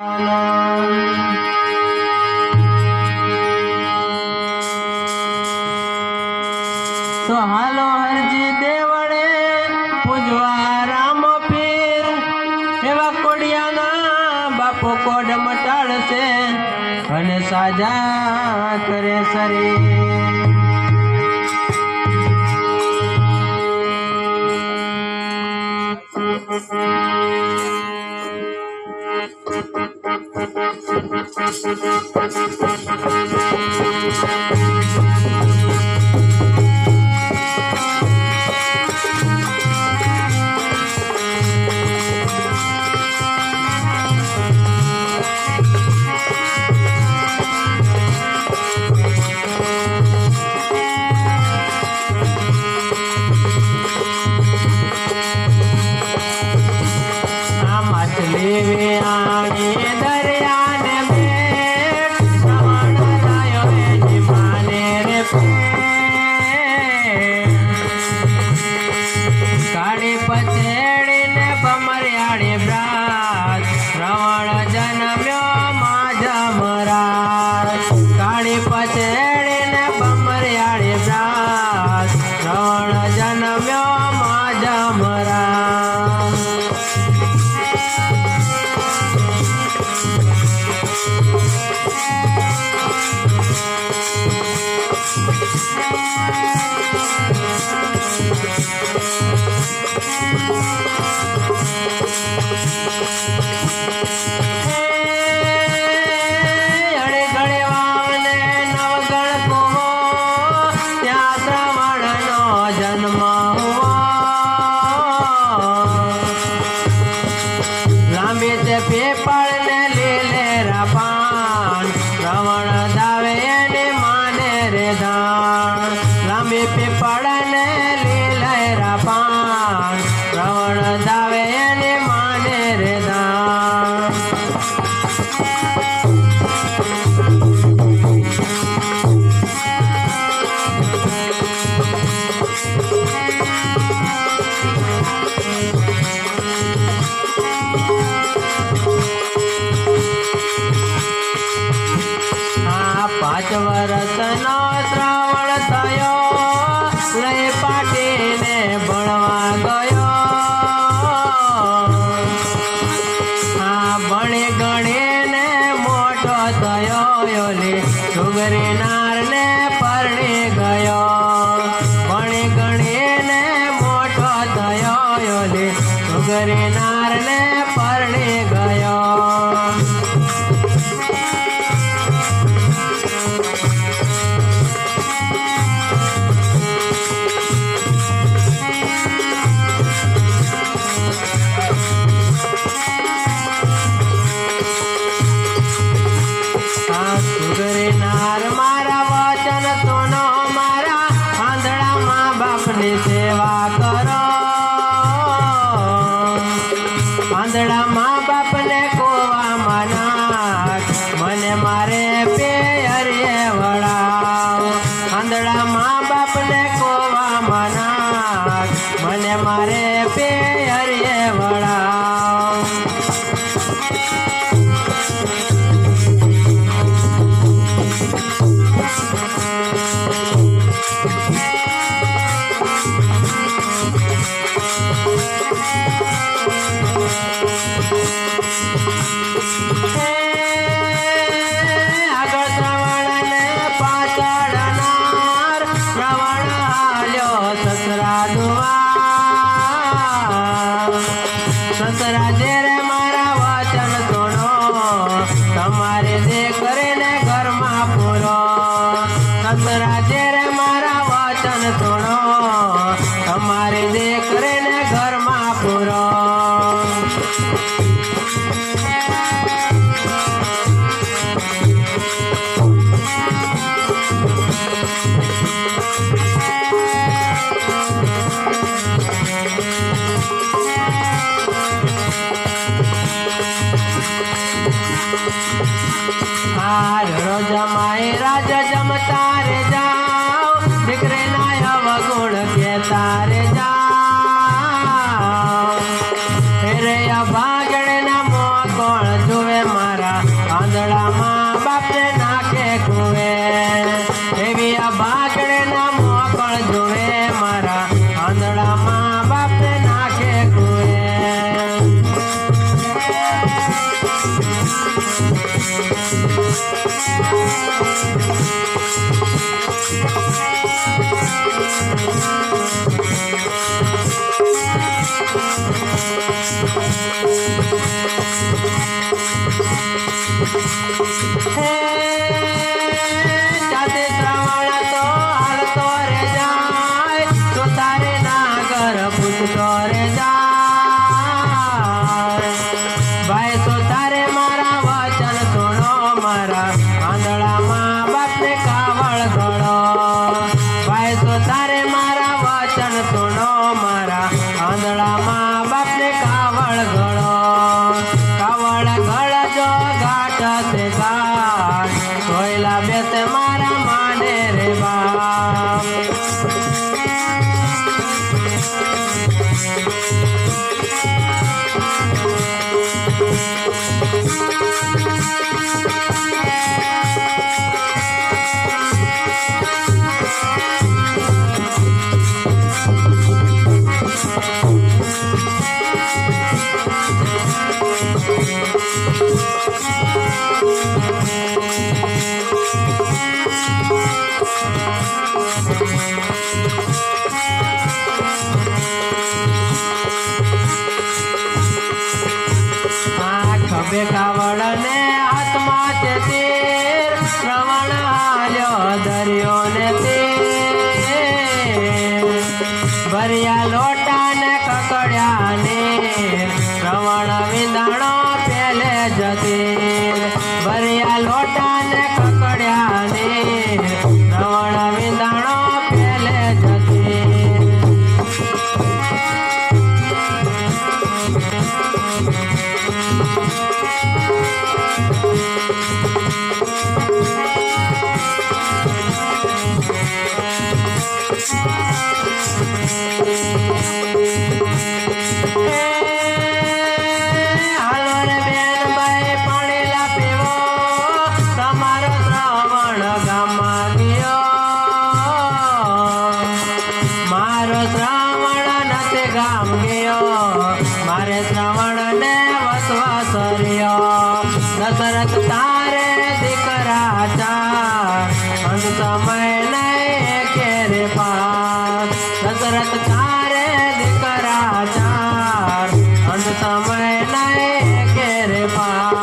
તો હાલો હરજી દેવળે પૂજવા રામ પીર એવા કોડિયાના બાપો કોડ મટાડશે અને સાજા કરે શરીર. भागण ना मोकोळ जुवे मार આંધળામાં બાપને નાખે કુએ એવી આ ભાગડે ના મોકળ જોવે મારા આંધળામાં બાપને નાખે કુએ આંધળામાં બાપને કાવળ ગળો કાવળ ગળ જો ઘાટ તે ઘાટ ધોયલા બેસે મારા માને રે બાપ ખભે કાવળ ને હાથમાં છે તીર શ્રવણ હાલ્યો દરિયો ને તીર ભર્યા લોટા ને કકડ્યા ને શ્રવણ વિંધાણો પેલે જતીર ભર્યા લોટા ને કકડ્યા ને શ્રવણ વિંધાણો પેલે જતીર મારે શ્રવણ ને વસવા સર્યો દશરથ તારે દીકરા ચાર અંત સમય નહીં કેરે પાર દશરથ તારે દીકરા ચાર અંત સમય નહીં કેરે પાર